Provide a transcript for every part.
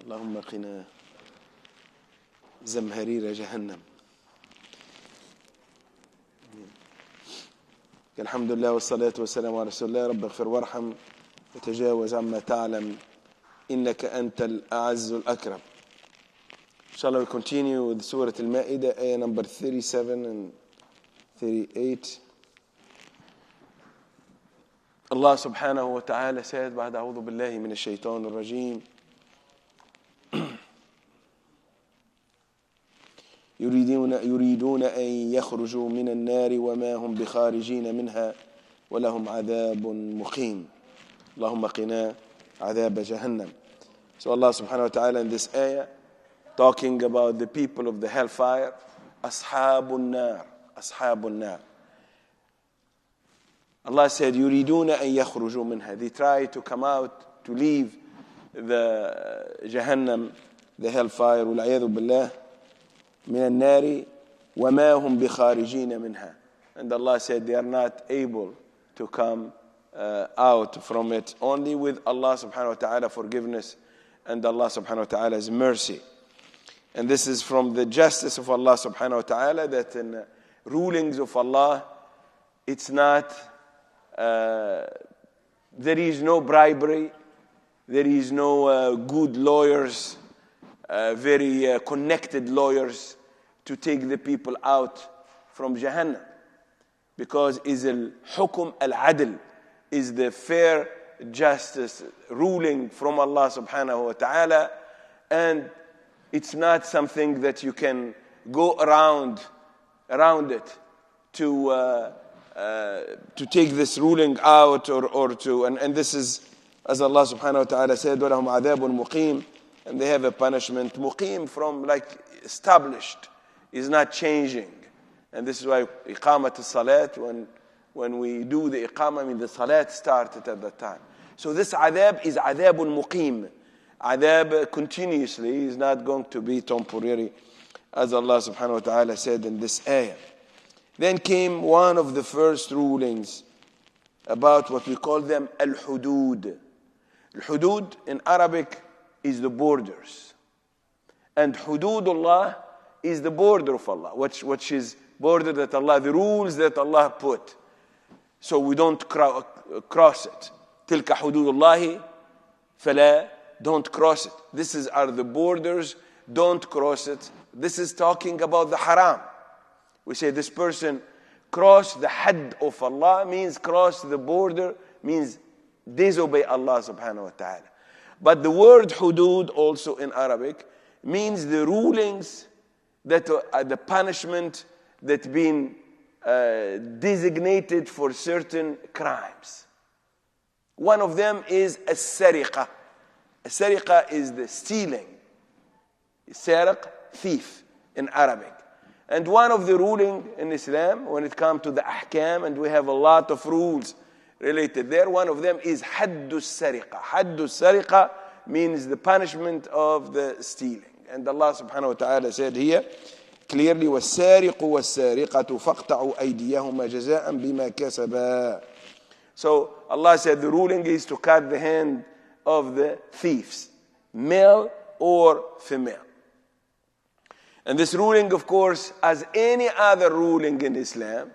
اللهم قنا زمهرير جهنم. الحمد لله والصلاة والسلام على رسول الله. رب اغفر وارحم وتجاوز عما تعلم إنك أنت الأعز الأكرم. Inshallah, we continue with Surah al-Mā'idah, ayah number 37 and 38. Allah subhanahu wa ta'ala said, بعد أعوذ بالله من الشيطان الرجيم, يريدون أن يخرجوا من النار وما هم بخارجين منها ولهم عذاب مقيم. اللهم قنا عذاب جهنم. So Allah subhanahu wa ta'ala in this ayah talking about the people of the hellfire, ashabun nar, ashabun nar. Allah said, يريدون أن يخرجوا منها. They try to come out, to leave the Jahannam, the hellfire, والعياذ بالله, من النار وما هم بخارجين منها. And Allah said they are not able to come out from it, only with Allah subhanahu wa ta'ala forgiveness and Allah subhanahu wa ta'ala's mercy. And this is from the justice of Allah subhanahu wa ta'ala, that in rulings of Allah, it's not, there is no bribery, there is no good lawyers, very connected lawyers to take the people out from Jahannam. Because is al-hukm al-adl, is the fair justice ruling from Allah subhanahu wa ta'ala, and it's not something that you can go around it to take this ruling out or to, and this is, as Allah subhanahu wa ta'ala said, وَلَهُمْ عَذَابٌ مُقِيمٌ, and they have a punishment muqim, from like established, is not changing. And this is why iqamat as-salat, when we do the iqamah, I mean the salat started at that time. So this adhab is adhabun muqim. Adhab continuously is not going to be temporary, as Allah subhanahu wa ta'ala said in this ayah. Then came one of the first rulings about what we call them al-hudud. Al-hudud in Arabic is the borders. And hududullah is the border of Allah, which is border that Allah, the rules that Allah put. So we don't cross it. تِلْكَ حُدُودُ اللَّهِ فَلَا, don't cross it. This are the borders, don't cross it. This is talking about the haram. We say this person crossed the had of Allah, means cross the border, means disobey Allah subhanahu wa ta'ala. But the word hudud also in Arabic means the rulings, that the punishment that been designated for certain crimes. One of them is as-sariqa. As-sariqa is the stealing. Sariq, thief in Arabic. And one of the ruling in Islam, when it comes to the ahkam, and we have a lot of rules related there, one of them is haddu sariqa. Haddu sariqa means the punishment of the stealing. And Allah subhanahu wa ta'ala said here clearly, وَالسَّارِقُ وَالسَّارِقَةُ فَاقْطَعُوا أَيْدِيَهُمَا جَزَاءً بِمَا كَسَبَا. So Allah said the ruling is to cut the hand of the thieves, male or female. And this ruling, of course, as any other ruling in Islam,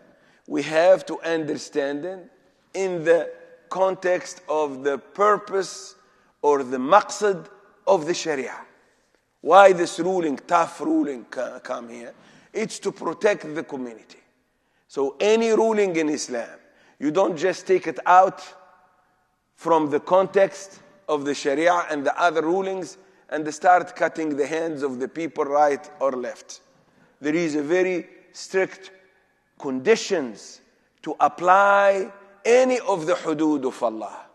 we have to understand it in the context of the purpose or the maqsad of the Sharia. Why this ruling, tough ruling, come here? It's to protect the community. So any ruling in Islam, you don't just take it out from the context of the Sharia and the other rulings and start cutting the hands of the people right or left. There is a very strict conditions to apply any of the hudud of Allah.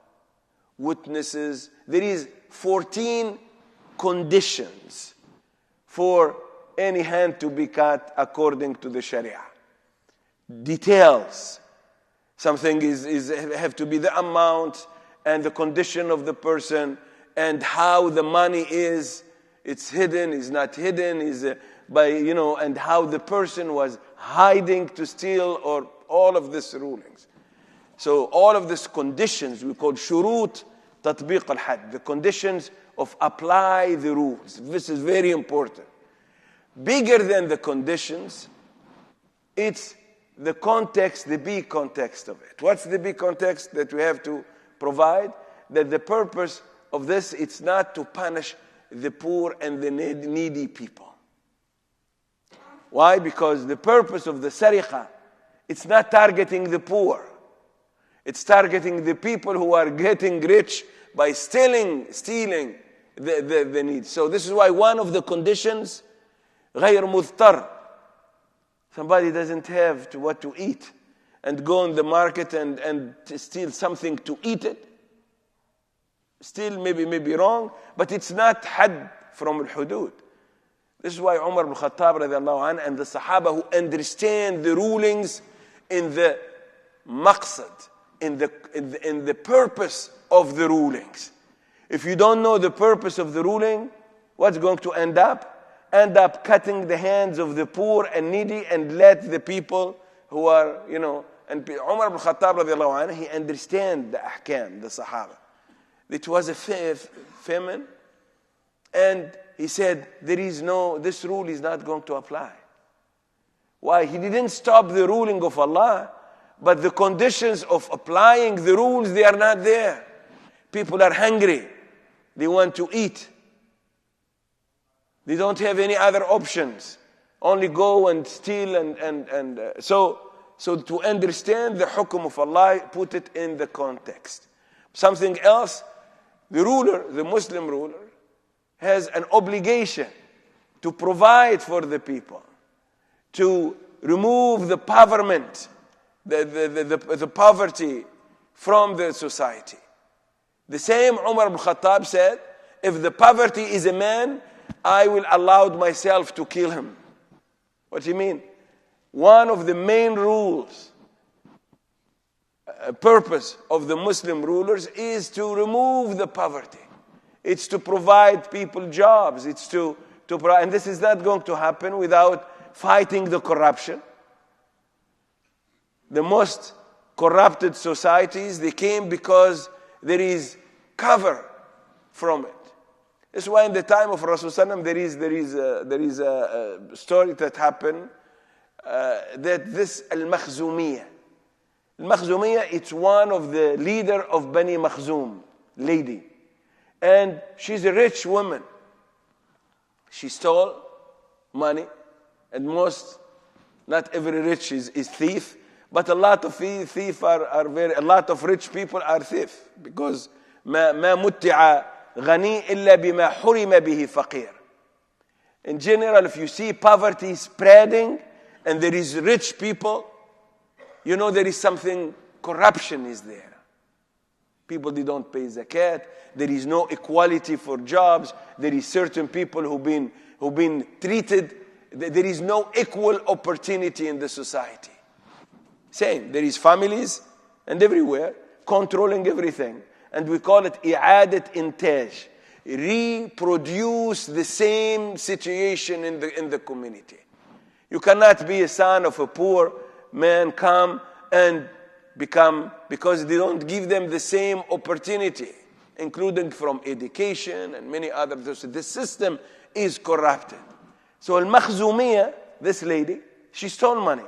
Witnesses, there is 14 conditions for any hand to be cut according to the Sharia. Details. Something have to be the amount and the condition of the person and how the money is. It's hidden, is not hidden, and how the person was hiding to steal, or all of these rulings. So all of these conditions we call shurut tatbiq al-had, the conditions of apply the rules. This is very important. Bigger than the conditions, it's the context, the big context of it. What's the big context that we have to provide? That the purpose of this, it's not to punish the poor and the needy people. Why? Because the purpose of the sariqah, it's not targeting the poor. It's targeting the people who are getting rich by stealing the needs. So this is why one of the conditions, غير مضطر. Somebody doesn't have what to eat and go in the market and steal something to eat it. Still maybe wrong, but it's not had from al-hudud. This is why Umar ibn Khattab radiallahu anhu and the Sahaba who understand the rulings in the maqsad, in the purpose of the rulings. If you don't know the purpose of the ruling, what's going to end up? End up cutting the hands of the poor and needy and let the people who are, and Umar ibn Khattab radiallahu anhu, he understand the ahkam, the Sahaba. It was a famine, and he said, this rule is not going to apply. Why? He didn't stop the ruling of Allah, but the conditions of applying the rules, they are not there. People are hungry. They want to eat. They don't have any other options. Only go and steal so to understand the hukum of Allah, put it in the context. Something else, the ruler, the Muslim ruler, has an obligation to provide for the people, to remove the the poverty from the society. The same Umar ibn Khattab said, if the poverty is a man, I will allow myself to kill him. What do you mean? One of the main rules, purpose of the Muslim rulers is to remove the poverty. It's to provide people jobs. It's and this is not going to happen without fighting the corruption. The most corrupted societies, they came because there is cover from it. That's why in the time of Rasulullah there is a story that happened that this al-Makhzumiyah. Al-Makhzumiyah, it's one of the leader of Bani Makhzum, lady. And she's a rich woman. She stole money. And not every rich is thief. But a lot of a lot of rich people are thief. Because ما متع غني إلا بما حرم به فقير. In general, if you see poverty spreading and there is rich people, there is something, corruption is there. People, they don't pay zakat. There is no equality for jobs. There is certain people who've been treated. There is no equal opportunity in the society. Same, there is families and everywhere controlling everything. And we call it i'adat intaj. Reproduce the same situation in the community. You cannot be a son of a poor man, come and become, because they don't give them the same opportunity, including from education and many other things. The system is corrupted. So al-Makhzumiyah, this lady, she stole money.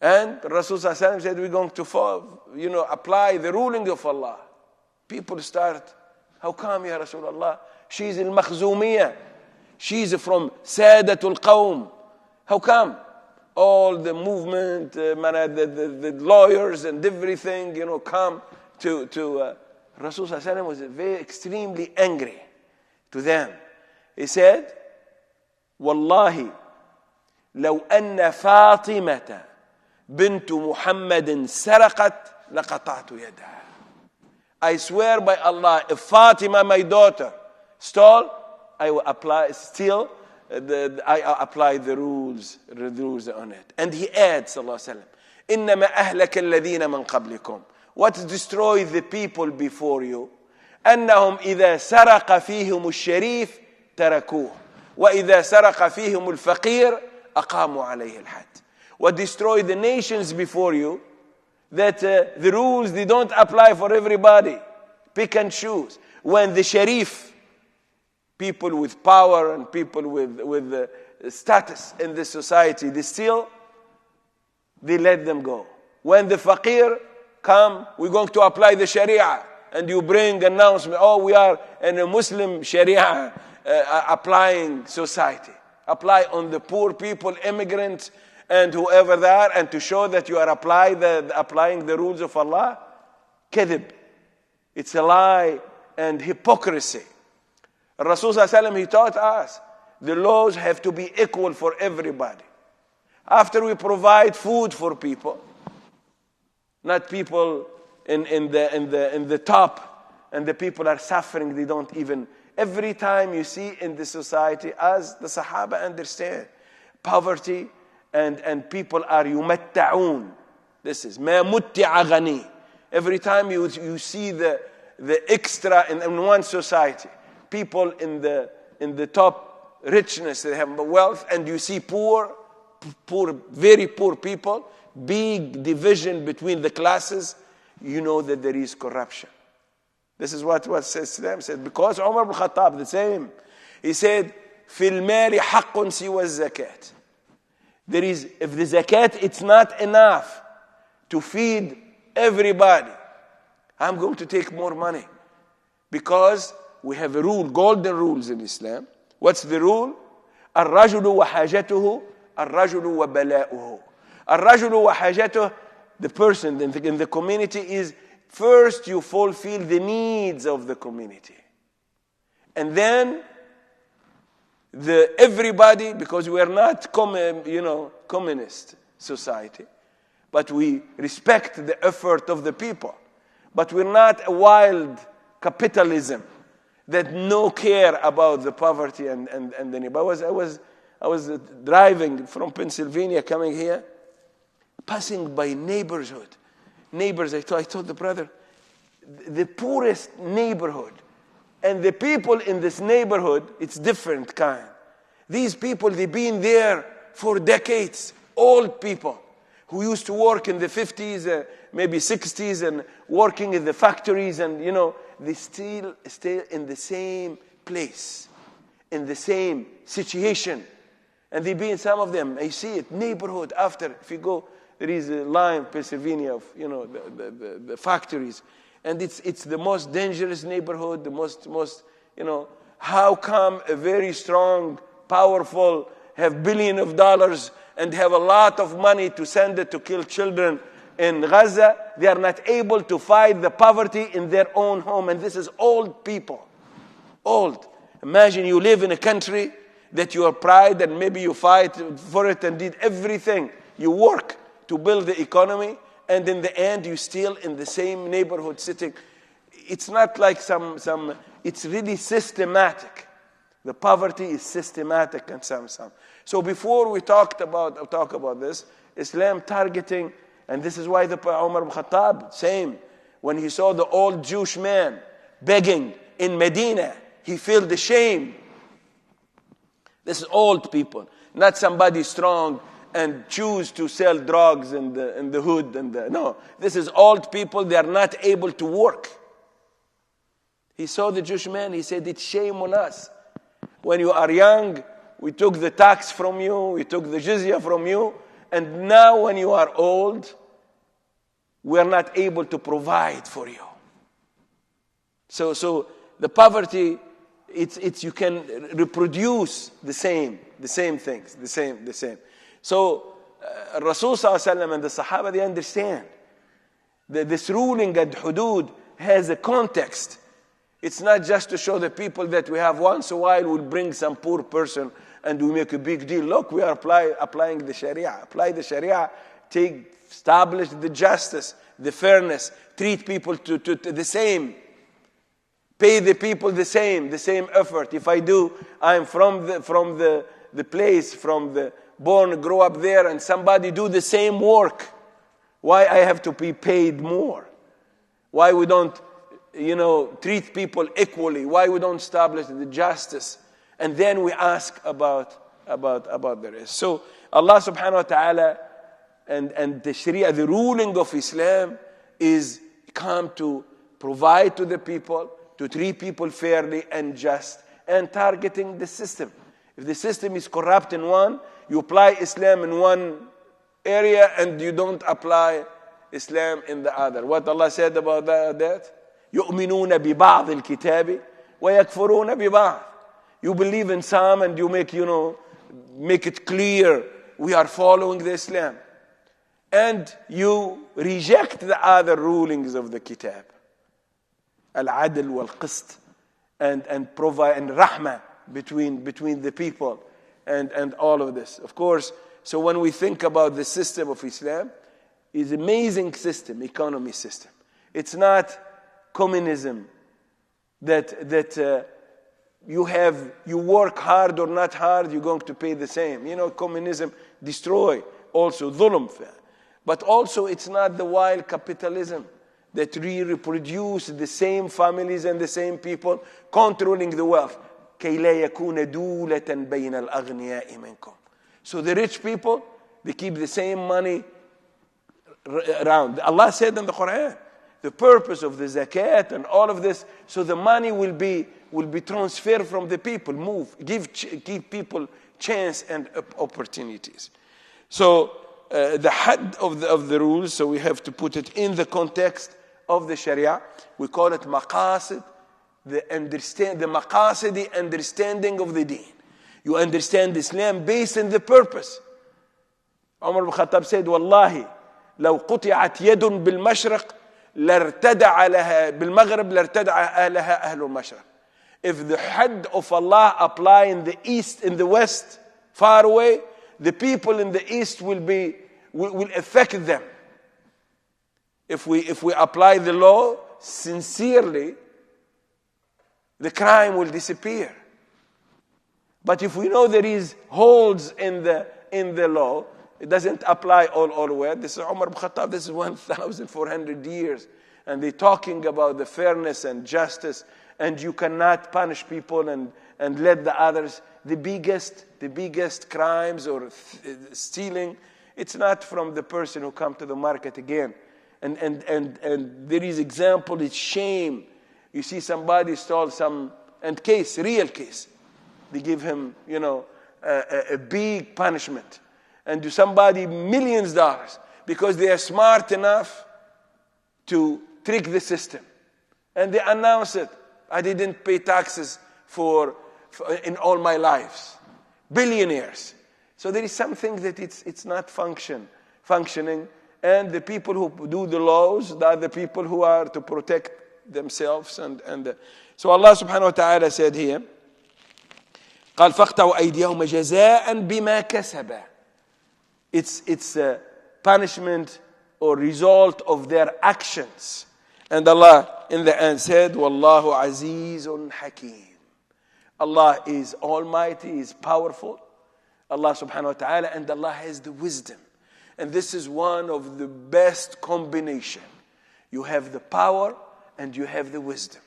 And Rasulullah said, we're going to apply the ruling of Allah. People start, how come, Ya Rasulullah? She's al-Makhzumiyah. She's from Sadatul Qawm. How come? All the movement, the lawyers and everything, come to Rasulullah was extremely angry to them. He said, Wallahi, لو أن فاطمة بنت محمد سرقت لقطعت يدها. I swear by Allah, if Fatima, my daughter, stole, I will apply the rules on it. And he adds, sallallahu alaihi wasallam, إنما أهلك الذين من قبلكم. What destroys the people before you? أنهم إذا سرق فيهم الشريف تركوه وإذا سرق فيهم الفقير أقاموا عليه الحد. What destroys the nations before you? That the rules, they don't apply for everybody. Pick and choose. when the sharif, people with power and people with status in the society, they steal, they let them go. When the faqir come, we're going to apply the sharia, and you bring announcement, oh, we are in a Muslim sharia applying society. Apply on the poor people, immigrants, and whoever they are, and to show that you are applying the rules of Allah. Kadhib. It's a lie and hypocrisy. Rasul sallallahu alaihi wasallam, he taught us the laws have to be equal for everybody. After we provide food for people, not people in the top, and the people are suffering, they don't even. Every time you see in the society, as the Sahaba understand, poverty and people are yumatta'un. This is ma mutti'a ghani. Every time you see the extra in one society, people in the top richness, they have wealth, and you see poor, very poor people, big division between the classes, you know that there is corruption. This is what Islam said. Because Umar ibn Khattab, the same, he said, فِي الْمَالِ حَقٌّ سِوَى الزَّكَاةِ. There is, if the zakat, it's not enough to feed everybody, I'm going to take more money. Because we have a rule, golden rules in Islam. What's the rule? الرَّجُلُ وَحَاجَتُهُ الرَّجُلُ وَبَلَاؤُهُ. الرَّجُلُ وَحَاجَتُهُ, the person in the community is, first you fulfill the needs of the community. And then everybody, because we are not communist society, but we respect the effort of the people. But we're not a wild capitalism that no care about the poverty and the need. I was driving from Pennsylvania coming here, passing by neighbors, I told the brother, the poorest neighborhood, and the people in this neighborhood, it's different kind. These people, they've been there for decades, old people who used to work in the 50s, maybe 60s, and working in the factories, and they still stay in the same place, in the same situation. And they be in some of them, I see it, neighborhood after, if you go, there is a line, Pennsylvania, of the factories, and it's the most dangerous neighborhood, the most how come a very strong, powerful, have billions of dollars and have a lot of money to send it to kill children in Gaza, they are not able to fight the poverty in their own home, and this is old people, old. Imagine you live in a country that you are proud, and maybe you fight for it and did everything, you work to build the economy, and in the end you still in the same neighborhood sitting. It's not like some it's really systematic. The poverty is systematic and some. So before we talk about this, Islam targeting, and this is why the Umar ibn Khattab, same, when he saw the old Jewish man begging in Medina, he felt the shame. This is old people, not somebody strong and choose to sell drugs in the hood. No, this is old people, they are not able to work. He saw the Jewish man, he said, it's shame on us. When you are young, we took the tax from you, we took the jizya from you, and now when you are old, we are not able to provide for you. So the poverty, it's you can reproduce the same things, the same. So Rasul sallallahu alaihi wasallam and the Sahaba, they understand that this ruling at hudud has a context. It's not just to show the people that we have once a while we'll bring some poor person and we make a big deal. Look, we are applying the Sharia. Apply the Sharia, establish the justice, the fairness, treat people to the same. Pay the people the same effort. If I'm from the place, born, grow up there, and somebody do the same work, why I have to be paid more? Why we don't, treat people equally? Why we don't establish the justice? And then we ask about the rest. So Allah subhanahu wa ta'ala and the Sharia, the ruling of Islam is come to provide to the people, to treat people fairly and just, and targeting the system. If the system is corrupt in one, you apply Islam in one area and you don't apply Islam in the other. What Allah said about that? يُؤْمِنُونَ بِبَعْضِ الْكِتَابِ وَيَكْفُرُونَ بِبَعْضِ. You believe in some and you make it clear we are following the Islam. And you reject the other rulings of the kitab. Al-adl wal-qist, and provide and rahmah between the people and all of this. Of course, so when we think about the system of Islam, it's an amazing system, economy system. It's not communism that you work hard or not hard, you're going to pay the same. Communism destroy also dhulm. But also it's not the wild capitalism that reproduce the same families and the same people controlling the wealth. كَيْ لَا يَكُونَ دُولَةً بَيْنَ الْأَغْنِيَاءِ مِنْكُمْ. So the rich people, they keep the same money around. Allah said in the Quran, the purpose of the zakat and all of this, so the money will be transferred from the people, give people chance and opportunities. So the had of the rules, so we have to put it in the context of the Sharia. We call it maqasid, the maqasidi understanding of the deen. You understand Islam based on the purpose. Umar ibn Khattab said, Wallahi, لو قطعت يد بالمشرق لارتدع لها بالمغرب لارتدع أهلها أهل المشرق. If the had of Allah apply in the east, in the west, far away, the people in the east will affect them. If we apply the law sincerely, the crime will disappear. But if we know there is holes in the law, it doesn't apply all the way. This is Umar ibn Khattab, this is 1,400 years. And they're talking about the fairness and justice, and you cannot punish people and let the others. The biggest crimes or stealing, it's not from the person who come to the market again. And there is example, it's shame. You see somebody stole some, and real case. They give him, a big punishment. And to somebody millions of dollars because they are smart enough to trick the system. And they announce it. I didn't pay taxes for in all my lives. Billionaires. So there is something that it's not functioning. And the people who do the laws, they are the people who are to protect themselves. So Allah subhanahu wa ta'ala said here, قال فاقطعوا أيديهم جزاء بما كسبا. It's a punishment or result of their actions. And Allah in the end said, Wallahu Azizun Hakim. Allah is almighty, is powerful. Allah subhanahu wa ta'ala, and Allah has the wisdom. And this is one of the best combination. You have the power and you have the wisdom.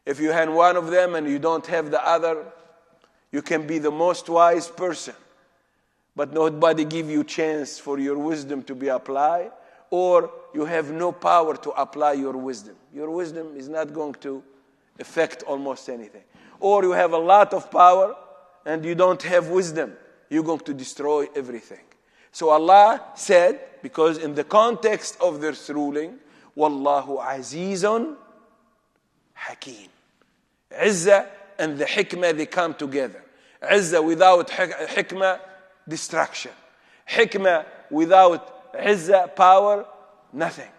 If you have one of them and you don't have the other, you can be the most wise person, but nobody give you chance for your wisdom to be applied, or you have no power to apply your wisdom. Your wisdom is not going to affect almost anything. Or you have a lot of power and you don't have wisdom. You're going to destroy everything. So Allah said, because in the context of this ruling, Wallahu Azizun Hakim. Izzah and the hikmah, they come together. Izzah without hikmah, destruction. Hikmah without izzah, power, nothing.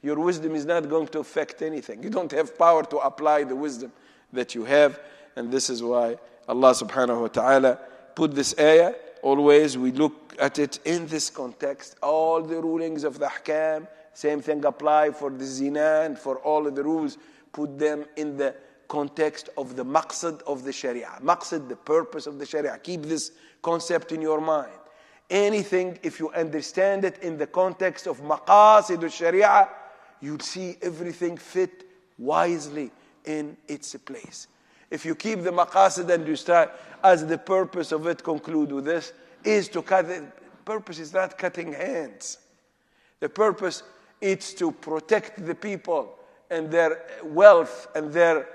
Your wisdom is not going to affect anything. You don't have power to apply the wisdom that you have. And this is why Allah subhanahu wa ta'ala put this ayah. Always we look at it in this context. All the rulings of the ahkam, same thing apply for the zina and for all of the rules. Put them in the context of the maqsad of the sharia. Maqsad, the purpose of the sharia. Keep this concept in your mind. Anything, if you understand it in the context of maqasid al-sharia, you'll see everything fit wisely in its place. If you keep the maqasid and you start, as the purpose of it, conclude with this, is to cut it. Purpose is not cutting hands. The purpose is to protect the people and their wealth and their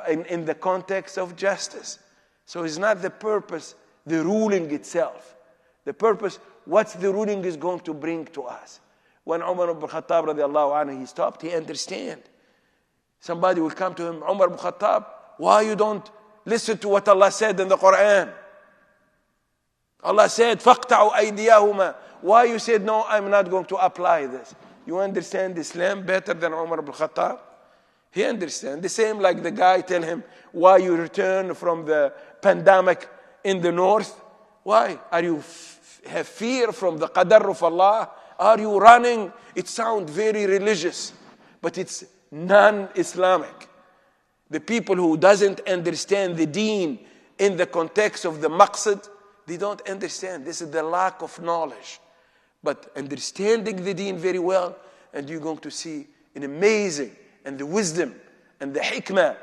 in the context of justice. So it's not the purpose, the ruling itself. The purpose, what's the ruling is going to bring to us. When Umar ibn Khattab radiallahu anhu, he stopped, he understand. Somebody will come to him, Umar ibn Khattab, why you don't listen to what Allah said in the Quran? Allah said, فَقْتَعُوا أَيْدِيَهُمَا. Why you said, no, I'm not going to apply this? You understand Islam better than Umar ibn Khattab? He understands. The same like the guy tell him, why you return from the pandemic in the north? Why? Are you have fear from the qadar of Allah? Are you running? It sounds very religious, but it's non-Islamic. The people who doesn't understand the deen in the context of the maqsad, they don't understand. This is the lack of knowledge. But understanding the deen very well, and you're going to see an amazing and the wisdom and the hikmah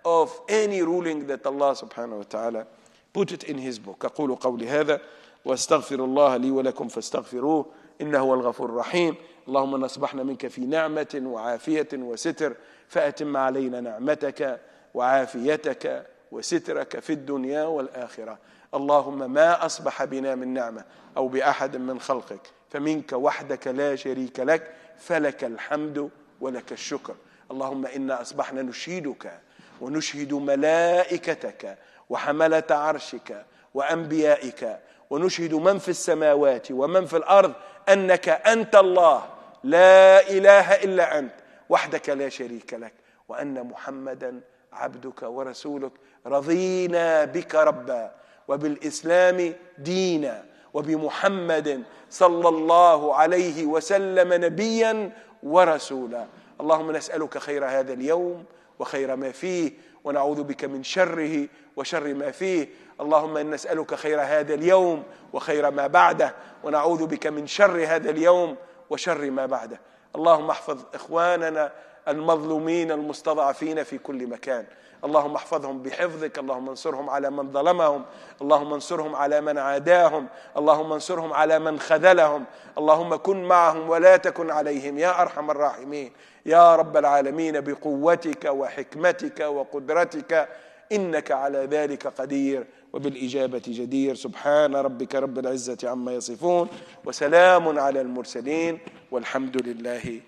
of any ruling that Allah subhanahu wa ta'ala put it in his book. أقول قولي هذا واستغفر الله لي ولكم فاستغفروه إنه هو الغفور الرحيم. اللهم أصبحنا منك في نعمة وعافية وستر فأتم علينا نعمتك وعافيتك وسترك في الدنيا والآخرة. اللهم ما أصبح بنا من نعمة أو بأحد من خلقك فمنك وحدك لا شريك لك فلك الحمد ولك الشكر. اللهم إنا أصبحنا نشهدك ونشهد ملائكتك وحملة عرشك وأنبيائك ونشهد من في السماوات ومن في الأرض أنك أنت الله لا إله إلا أنت وحدك لا شريك لك وأن محمدا عبدك ورسولك. رضينا بك ربا وبالإسلام دينا وبمحمد صلى الله عليه وسلم نبيا ورسولا. اللهم نسألك خير هذا اليوم وخير ما فيه ونعوذ بك من شره وشر ما فيه. اللهم إن نسألك خير هذا اليوم وخير ما بعده ونعوذ بك من شر هذا اليوم وشر ما بعده. اللهم احفظ إخواننا المظلومين المستضعفين في كل مكان. اللهم احفظهم بحفظك. اللهم انصرهم على من ظلمهم. اللهم انصرهم على من عاداهم. اللهم انصرهم على من خذلهم. اللهم كن معهم ولا تكن عليهم يا أرحم الراحمين يا رب العالمين بقوتك وحكمتك وقدرتك إنك على ذلك قدير وبالإجابة جدير. سبحان ربك رب العزة عما يصفون وسلام على المرسلين والحمد لله